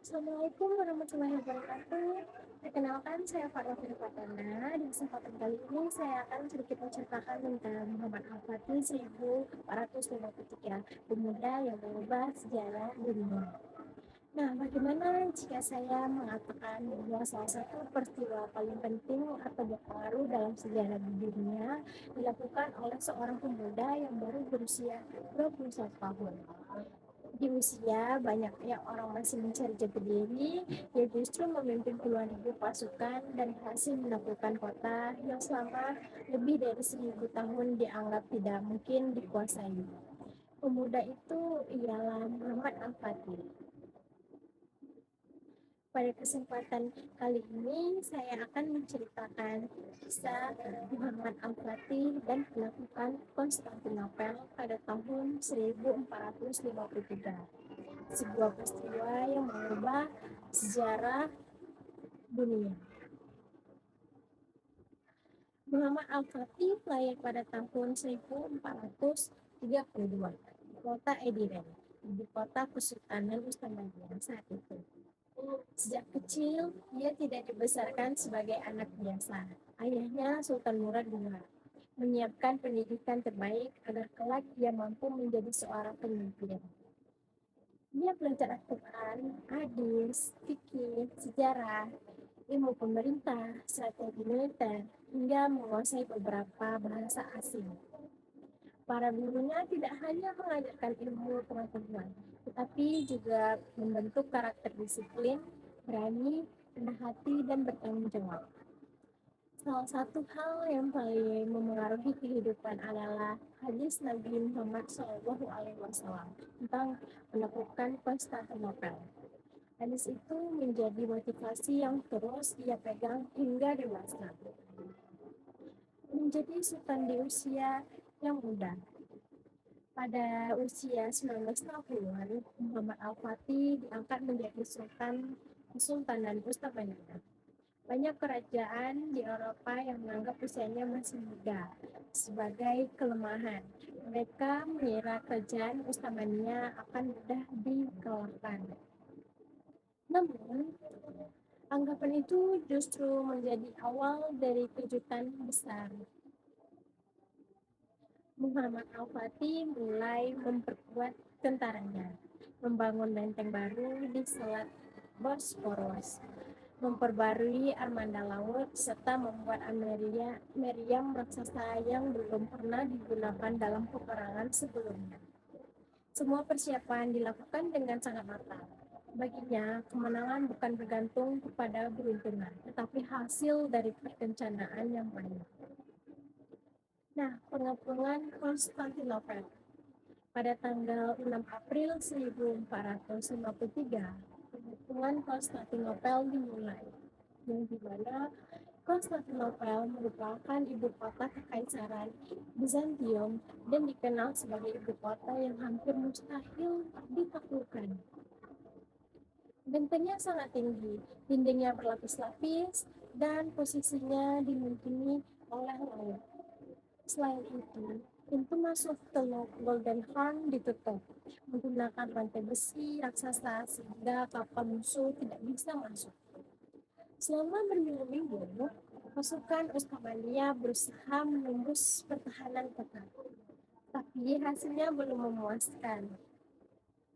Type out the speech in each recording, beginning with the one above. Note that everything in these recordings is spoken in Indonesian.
Assalamualaikum warahmatullahi wabarakatuh. Perkenalkan, saya Farwa Fatana. Di kesempatan kali ini saya akan sedikit menceritakan tentang Muhammad Al-Fatih 1453, pemuda yang mengubah sejarah dunia. Nah, bagaimana jika saya mengatakan bahwa salah satu peristiwa paling penting atau berpengaruh dalam sejarah dunia dilakukan oleh seorang pemuda yang baru berusia 21 tahun. Di usia banyaknya orang masih mencari jati diri, dia justru memimpin puluhan ribu pasukan dan berhasil menaklukkan kota yang selama lebih dari 1000 tahun dianggap tidak mungkin dikuasai. Pemuda itu ialah Muhammad Al-Fatih. Pada kesempatan kali ini, saya akan menceritakan kisah Muhammad Al-Fatih dan penaklukan Konstantinopel pada tahun 1453. Sebuah peristiwa yang mengubah sejarah dunia. Muhammad Al-Fatih lahir pada tahun 1432 di kota Ediren, ibu kota Kesultanan Utsmaniyah saat itu. Sejak kecil, dia tidak dibesarkan sebagai anak biasa. Ayahnya, Sultan Murad II, menyiapkan pendidikan terbaik agar kelak dia mampu menjadi seorang pemimpin. Dia belajar Al-Quran, hadis, fikih, sejarah, ilmu pemerintah, strategi militer, hingga menguasai beberapa bahasa asing. Para gurunya tidak hanya mengajarkan ilmu pengetahuan, tetapi juga membentuk karakter disiplin, berani, rendah hati, dan bertanggung jawab. Salah satu hal yang paling memengaruhi kehidupan adalah hadis Nabi Muhammad SAW tentang penaklukan Konstantinopel. Hadis itu menjadi motivasi yang terus ia pegang hingga dewasa. Menjadi sultan di usia yang muda. Pada usia 19 tahun, Muhammad Al-Fatih diangkat menjadi sultan Kesultanan Utsmaniyah. Banyak kerajaan di Eropa yang menganggap usianya masih muda sebagai kelemahan. Mereka mengira kerajaan Utsmaniyah akan mudah dikalahkan. Namun, anggapan itu justru menjadi awal dari kejutan besar. Muhammad Al-Fatih mulai memperkuat tentaranya, membangun benteng baru di Selat Bosporus, memperbarui armada laut, serta membuat meriam raksasa yang belum pernah digunakan dalam peperangan sebelumnya. Semua persiapan dilakukan dengan sangat matang. Baginya, kemenangan bukan bergantung kepada beruntungan, tetapi hasil dari perencanaan yang baik. Nah, pengepungan Konstantinopel pada tanggal 6 April 1453, pengepungan Konstantinopel dimulai, yang dimana Konstantinopel merupakan ibu kota kekaisaran Bizantium dan dikenal sebagai ibu kota yang hampir mustahil ditaklukkan. Bentengnya sangat tinggi, dindingnya berlapis-lapis, dan posisinya dimungkini oleh laut. Selain itu, pintu masuk Teluk Golden Horn ditutup menggunakan rantai besi raksasa sehingga kapal musuh tidak bisa masuk. Selama berminggu-minggu, pasukan Utsmaniyah berusaha menembus pertahanan kota, tapi hasilnya belum memuaskan.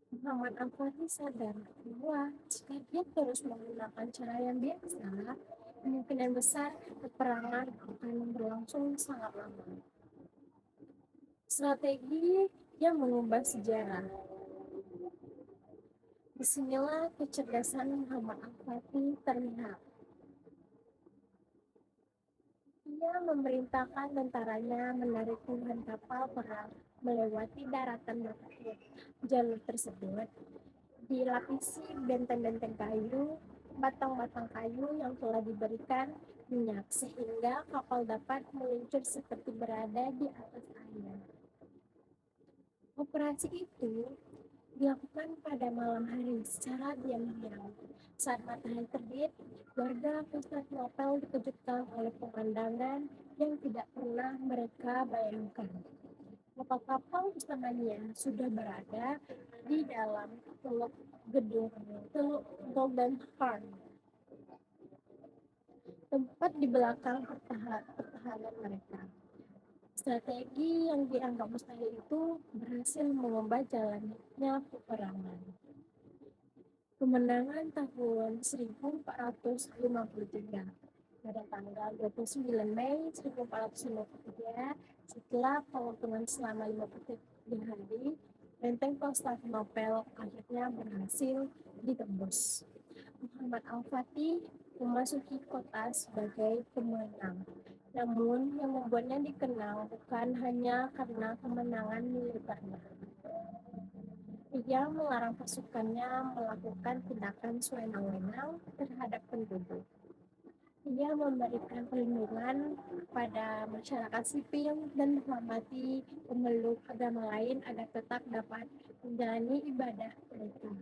Muhammad Al-Fatih sadar bahwa jika dia terus menggunakan cara yang biasa, kemungkinan besar peperangan akan berlangsung sangat lama. Strategi yang mengubah sejarah. Disinilah kecerdasan Muhammad Al-Fatih terlihat. Ia memerintahkan tentaranya menarik puluhan kapal perang melewati daratan laut. Jalur tersebut dilapisi benteng-benteng kayu, batang-batang kayu yang telah diberikan minyak sehingga kapal dapat meluncur seperti berada di atas air. Operasi itu dilakukan pada malam hari secara diam-diam. Saat matahari terbit, warga Konstantinopel dikejutkan oleh pemandangan yang tidak pernah mereka bayangkan. Kapal-kapal Utsmaniyah sudah berada di dalam Teluk gedung Teluk Golden Horn, tempat di belakang pertahanan mereka. Strategi yang dianggap mustahil itu berhasil mengubah jalannya peperangan. Kemenangan tahun 1453 pada tanggal 29 Mei 1453, setelah pengutungan selama 53 hari, benteng Konstantinopel akhirnya berhasil ditembus. Muhammad Al-Fatih memasuki kota sebagai pemenang. Namun, yang membuatnya dikenal bukan hanya karena kemenangan militernya. Ia melarang pasukannya melakukan tindakan sewenang-wenang terhadap penduduk. Ia memberikan perlindungan kepada masyarakat sipil dan menghormati pemeluk agama lain agar tetap dapat menjalani ibadah mereka.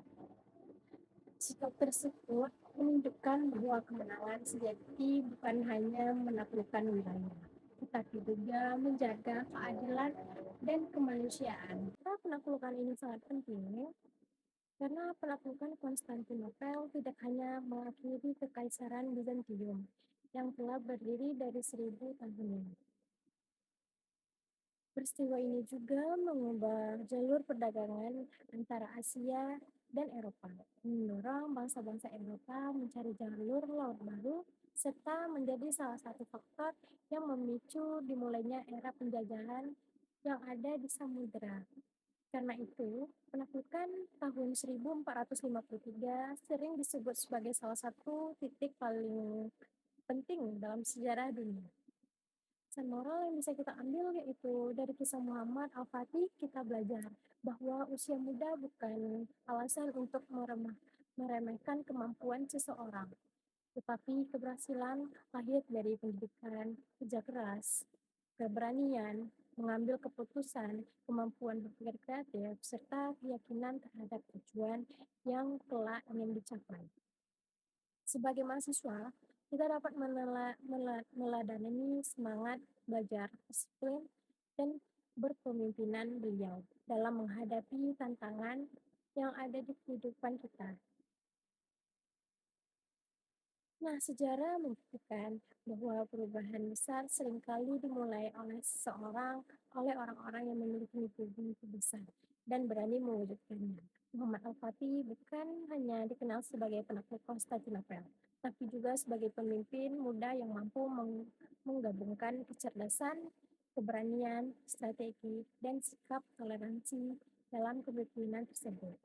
Sikap tersebut menunjukkan bahwa kemenangan sejati bukan hanya menaklukkan wilayah, tetapi juga menjaga keadilan dan kemanusiaan. Penaklukan ini sangat penting karena penaklukan Konstantinopel tidak hanya mengakhiri kekaisaran Bizantium yang telah berdiri dari 1000 tahun. Peristiwa ini juga mengubah jalur perdagangan antara Asia dan Eropa, mendorong bangsa-bangsa Eropa mencari jalur laut baru, serta menjadi salah satu faktor yang memicu dimulainya era penjajahan yang ada di samudera. Karena itu, penaklukan tahun 1453 sering disebut sebagai salah satu titik paling penting dalam sejarah dunia. Pesan moral yang bisa kita ambil yaitu dari kisah Muhammad Al-Fatih kita belajar bahwa usia muda bukan alasan untuk meremehkan kemampuan seseorang, tetapi keberhasilan lahir dari pendidikan, kerja keras, keberanian, mengambil keputusan, kemampuan berpikir kreatif, serta keyakinan terhadap tujuan yang kelak ingin dicapai. Sebagai mahasiswa, kita dapat meladani semangat belajar, disiplin, dan berpemimpinan beliau dalam menghadapi tantangan yang ada di kehidupan kita. Nah, sejarah membuktikan bahwa perubahan besar seringkali dimulai oleh orang-orang yang memiliki mimpi besar dan berani mewujudkannya. Muhammad Al-Fatih bukan hanya dikenal sebagai penakluk Konstantinopel, tapi juga sebagai pemimpin muda yang mampu menggabungkan kecerdasan, keberanian, strategi, dan sikap toleransi dalam kepemimpinan tersebut.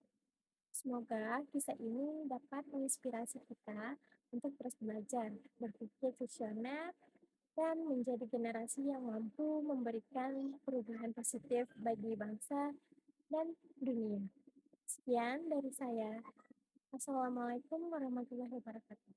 Semoga kisah ini dapat menginspirasi kita untuk terus belajar, berpikir visioner, dan menjadi generasi yang mampu memberikan perubahan positif bagi bangsa dan dunia. Sekian dari saya. Assalamualaikum warahmatullahi wabarakatuh.